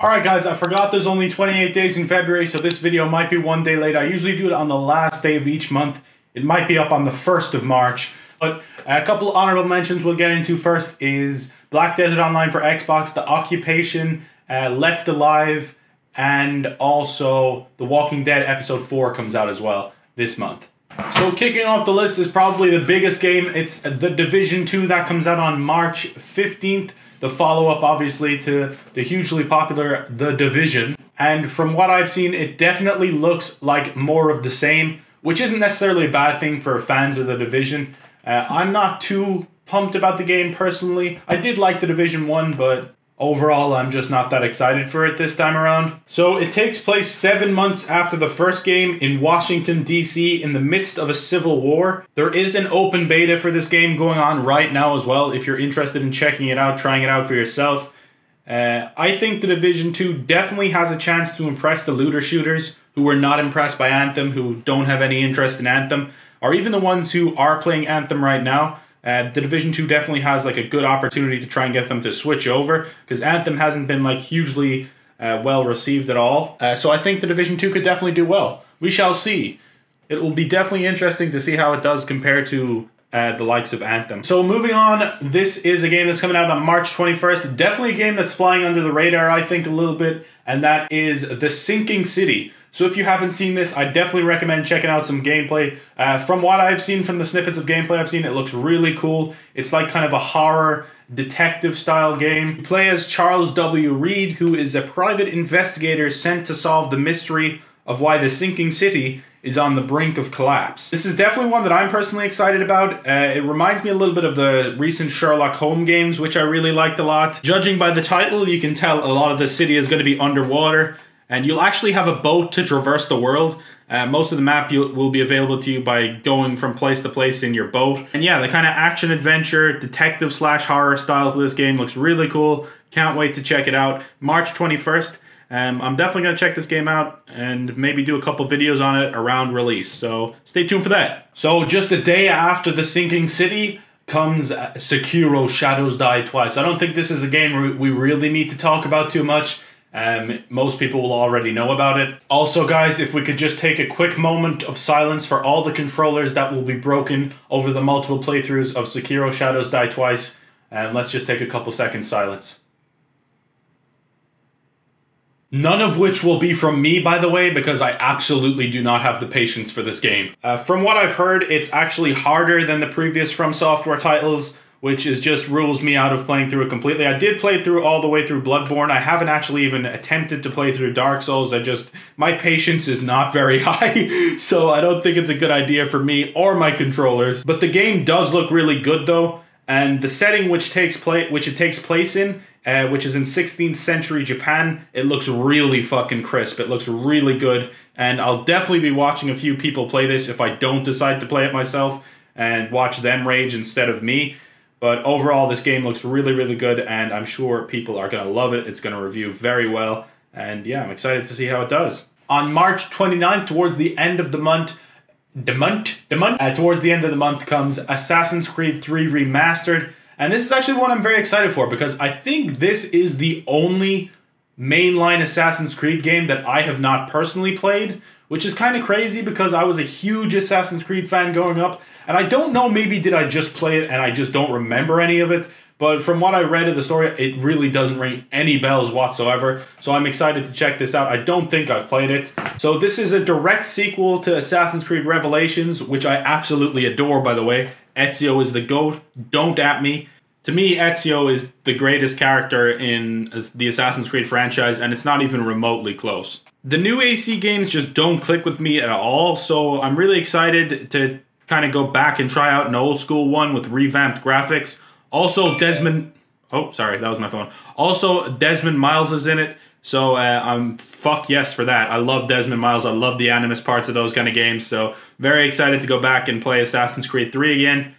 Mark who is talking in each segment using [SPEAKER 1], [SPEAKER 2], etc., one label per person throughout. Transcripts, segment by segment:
[SPEAKER 1] Alright guys, I forgot there's only 28 days in February, so this video might be one day late. I usually do it on the last day of each month. It might be up on the 1st of March. But a couple of honorable mentions we'll get into first is Black Desert Online for Xbox, The Occupation, Left Alive, and also The Walking Dead Episode 4 comes out as well this month. So kicking off the list is probably the biggest game. It's The Division 2 that comes out on March 15th. The follow-up, obviously, to the hugely popular The Division. And from what I've seen, it definitely looks like more of the same, which isn't necessarily a bad thing for fans of The Division. I'm not too pumped about the game personally. I did like The Division 1, but overall, I'm just not that excited for it this time around. So it takes place 7 months after the first game in Washington, D.C. in the midst of a civil war. There is an open beta for this game going on right now as well, if you're interested in checking it out, trying it out for yourself. I think The Division 2 definitely has a chance to impress the looter shooters who were not impressed by Anthem, who don't have any interest in Anthem, or even the ones who are playing Anthem right now. The Division 2 definitely has like a good opportunity to try and get them to switch over, because Anthem hasn't been like hugely well received at all. So I think The Division 2 could definitely do well. We shall see. It will be definitely interesting to see how it does compared to the likes of Anthem. So moving on, this is a game that's coming out on March 21st. Definitely a game that's flying under the radar, I think, a little bit, and that is The Sinking City. So if you haven't seen this, I definitely recommend checking out some gameplay. From what I've seen, from the snippets of gameplay I've seen, it looks really cool. It's like kind of a horror detective style game. You play as Charles W. Reed, who is a private investigator sent to solve the mystery of why the sinking city is on the brink of collapse. This is definitely one that I'm personally excited about. It reminds me a little bit of the recent Sherlock Holmes games, which I really liked a lot. Judging by the title, you can tell a lot of the city is going to be underwater, and you'll actually have a boat to traverse the world. Most of the map will be available to you by going from place to place in your boat. And yeah, the kind of action-adventure, detective/horror style to this game looks really cool. Can't wait to check it out. March 21st. I'm definitely going to check this game out and maybe do a couple videos on it around release. So stay tuned for that. So just a day after The Sinking City comes Sekiro Shadows Die Twice. I don't think this is a game we really need to talk about too much. Most people will already know about it. Also, guys, if we could just take a quick moment of silence for all the controllers that will be broken over the multiple playthroughs of Sekiro Shadows Die Twice. And let's just take a couple seconds silence. None of which will be from me, by the way, because I absolutely do not have the patience for this game. From what I've heard, it's actually harder than the previous From Software titles, which just rules me out of playing through it completely. I did play through all the way through Bloodborne. I haven't actually even attempted to play through Dark Souls. My patience is not very high, so I don't think it's a good idea for me or my controllers. But the game does look really good though, and the setting which it takes place in, which is in 16th century Japan, it looks really fucking crisp. It looks really good, and I'll definitely be watching a few people play this if I don't decide to play it myself and watch them rage instead of me. But overall, this game looks really, really good, and I'm sure people are going to love it. It's going to review very well, and yeah, I'm excited to see how it does. On March 29th, towards the end of the month, towards the end of the month comes Assassin's Creed 3 Remastered. And this is actually one I'm very excited for, because I think this is the only mainline Assassin's Creed game that I have not personally played, which is kind of crazy because I was a huge Assassin's Creed fan growing up, and I don't know, maybe did I just play it and I just don't remember any of it, but from what I read of the story, it really doesn't ring any bells whatsoever, so I'm excited to check this out. I don't think I've played it. So this is a direct sequel to Assassin's Creed Revelations, which I absolutely adore, by the way. Ezio is the GOAT, don't at me. To me, Ezio is the greatest character in the Assassin's Creed franchise, and it's not even remotely close. The new AC games just don't click with me at all, so I'm really excited to kind of go back and try out an old school one with revamped graphics. Also, Desmond... Oh, sorry, that was my phone. Also, Desmond Miles is in it, so I'm fuck yes for that. I love Desmond Miles. I love the Animus parts of those kind of games, so very excited to go back and play Assassin's Creed 3 again.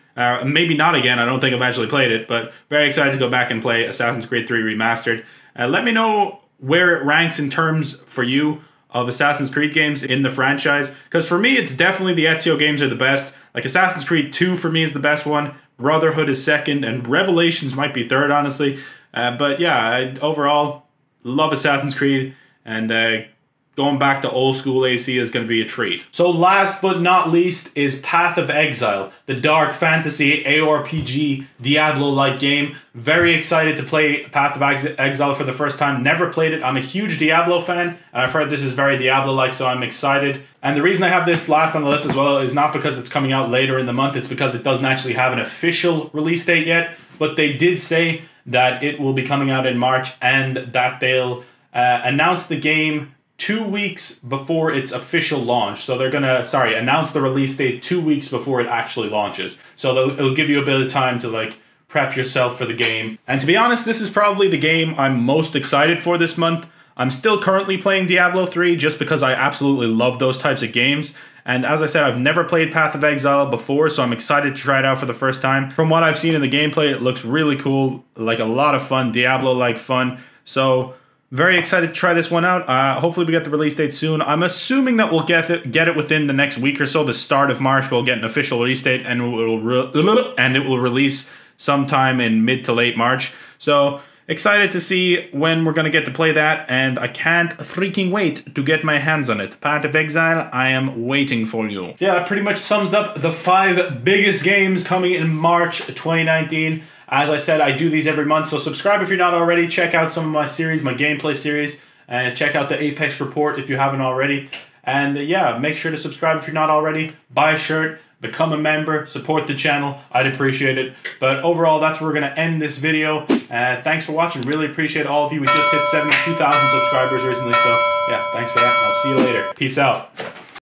[SPEAKER 1] Maybe not again, I don't think I've actually played it, but very excited to go back and play Assassin's Creed 3 Remastered. Let me know where it ranks in terms for you of Assassin's Creed games in the franchise, because for me it's definitely the Ezio games are the best. Like Assassin's Creed 2 for me is the best one, Brotherhood is second, and Revelations might be third, honestly. But yeah, overall, love Assassin's Creed, and going back to old school AC is going to be a treat. So last but not least is Path of Exile, the dark fantasy ARPG Diablo-like game. Very excited to play Path of Exile for the first time. Never played it. I'm a huge Diablo fan, and I've heard this is very Diablo-like, so I'm excited. And the reason I have this last on the list as well is not because it's coming out later in the month, it's because it doesn't actually have an official release date yet, but they did say that it will be coming out in March and that they'll announce the game 2 weeks before its official launch. So they're gonna, announce the release date 2 weeks before it actually launches. So it'll give you a bit of time to like prep yourself for the game. And to be honest, this is probably the game I'm most excited for this month. I'm still currently playing Diablo 3 just because I absolutely love those types of games. And as I said, I've never played Path of Exile before, so I'm excited to try it out for the first time. From what I've seen in the gameplay, it looks really cool, like a lot of fun, Diablo-like fun. So very excited to try this one out. Hopefully we get the release date soon. I'm assuming that we'll get it within the next week or so. The start of March, we'll get an official release date, and it will release sometime in mid to late March. So excited to see when we're going to get to play that, and I can't freaking wait to get my hands on it. Path of Exile, I am waiting for you. Yeah, that pretty much sums up the 5 biggest games coming in March 2019. As I said, I do these every month, so subscribe if you're not already. Check out some of my series, my gameplay series, and check out the Apex report if you haven't already. And yeah, make sure to subscribe if you're not already. Buy a shirt, become a member, support the channel. I'd appreciate it. But overall, that's where we're going to end this video. Thanks for watching. Really appreciate all of you. We just hit 72,000 subscribers recently, so yeah, thanks for that. And I'll see you later. Peace out.